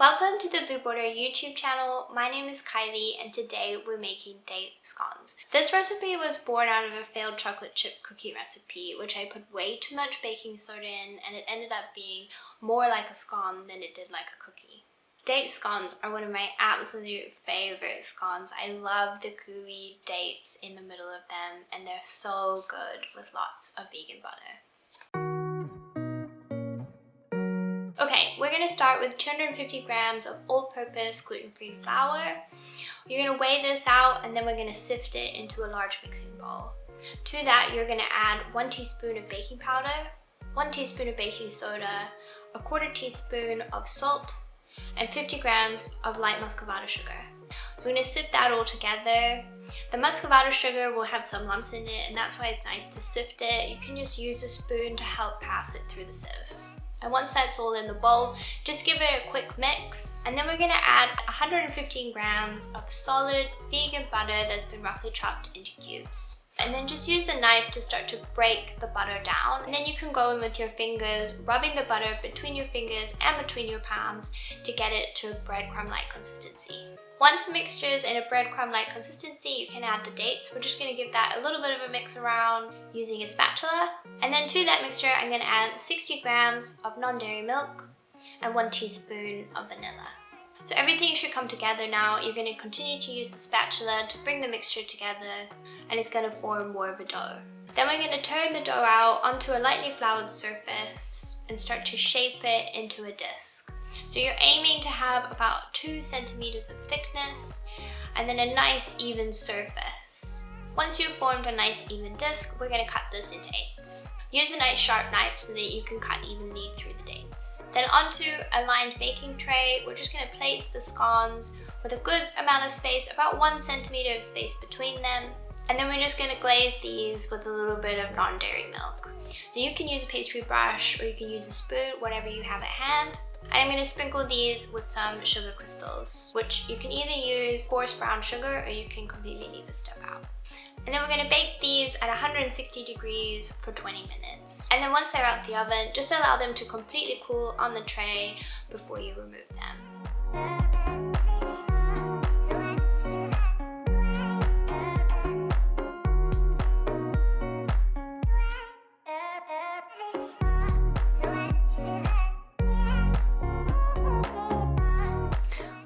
Welcome to the Unported YouTube channel. My name is Kylie and today we're making date scones. This recipe was born out of a failed chocolate chip cookie recipe which I put way too much baking soda in and it ended up being more like a scone than it did like a cookie. Date scones are one of my absolute favorite scones. I love the gooey dates in the middle of them and they're so good with lots of vegan butter. Okay, we're going to start with 250 grams of all-purpose gluten-free flour. You're going to weigh this out and then we're going to sift it into a large mixing bowl. To that, you're going to add 1 teaspoon of baking powder, 1 teaspoon of baking soda, a 1/4 teaspoon of salt, and 50 grams of light muscovado sugar. We're going to sift that all together. The muscovado sugar will have some lumps in it and that's why it's nice to sift it. You can just use a spoon to help pass it through the sieve. And once that's all in the bowl, just give it a quick mix. And then we're gonna add 115 grams of solid vegan butter that's been roughly chopped into cubes. And then just use a knife to start to break the butter down. And then you can go in with your fingers, rubbing the butter between your fingers and between your palms to get it to a breadcrumb-like consistency. Once the mixture is in a breadcrumb-like consistency, you can add the dates. We're just going to give that a little bit of a mix around using a spatula. And then to that mixture, I'm going to add 60 grams of non-dairy milk and 1 teaspoon of vanilla. So everything should come together now. You're going to continue to use the spatula to bring the mixture together and it's going to form more of a dough. Then we're going to turn the dough out onto a lightly floured surface and start to shape it into a disc. So you're aiming to have about 2 centimeters of thickness and then a nice even surface. Once you've formed a nice even disc, we're going to cut this into eighths. Use a nice sharp knife so that you can cut evenly through the dates. Then onto a lined baking tray, we're just going to place the scones with a good amount of space, about 1 centimeter of space between them. And then we're just going to glaze these with a little bit of non-dairy milk. So you can use a pastry brush or you can use a spoon, whatever you have at hand. And I'm going to sprinkle these with some sugar crystals, which you can either use coarse brown sugar or you can completely leave this stuff out. And then we're going to bake these at 160 degrees for 20 minutes. And then once they're out the oven, just allow them to completely cool on the tray before you remove them.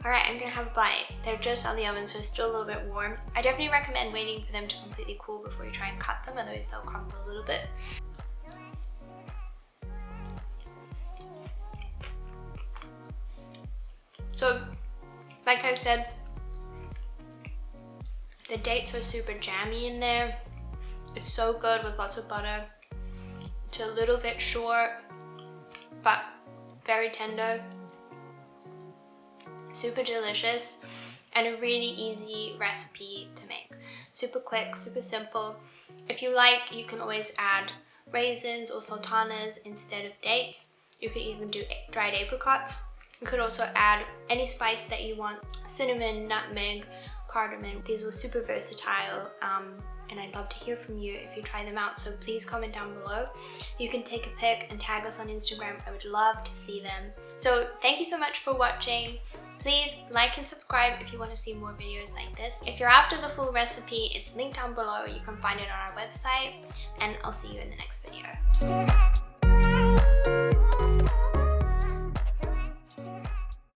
Alright, I'm gonna have a bite. They're just out of the oven, so it's still a little bit warm. I definitely recommend waiting for them to completely cool before you try and cut them, otherwise they'll crumble a little bit. So, like I said, the dates are super jammy in there. It's so good with lots of butter. It's a little bit short, but very tender. Super delicious and a really easy recipe to make. Super quick, super simple. If you like, you can always add raisins or sultanas instead of dates. You could even do dried apricots. You could also add any spice that you want. Cinnamon, nutmeg, cardamom. These are super versatile and I'd love to hear from you if you try them out, so please comment down below. You can take a pic and tag us on Instagram. I would love to see them. So thank you so much for watching. Please like and subscribe if you want to see more videos like this. If you're after the full recipe, it's linked down below. You can find it on our website and I'll see you in the next video.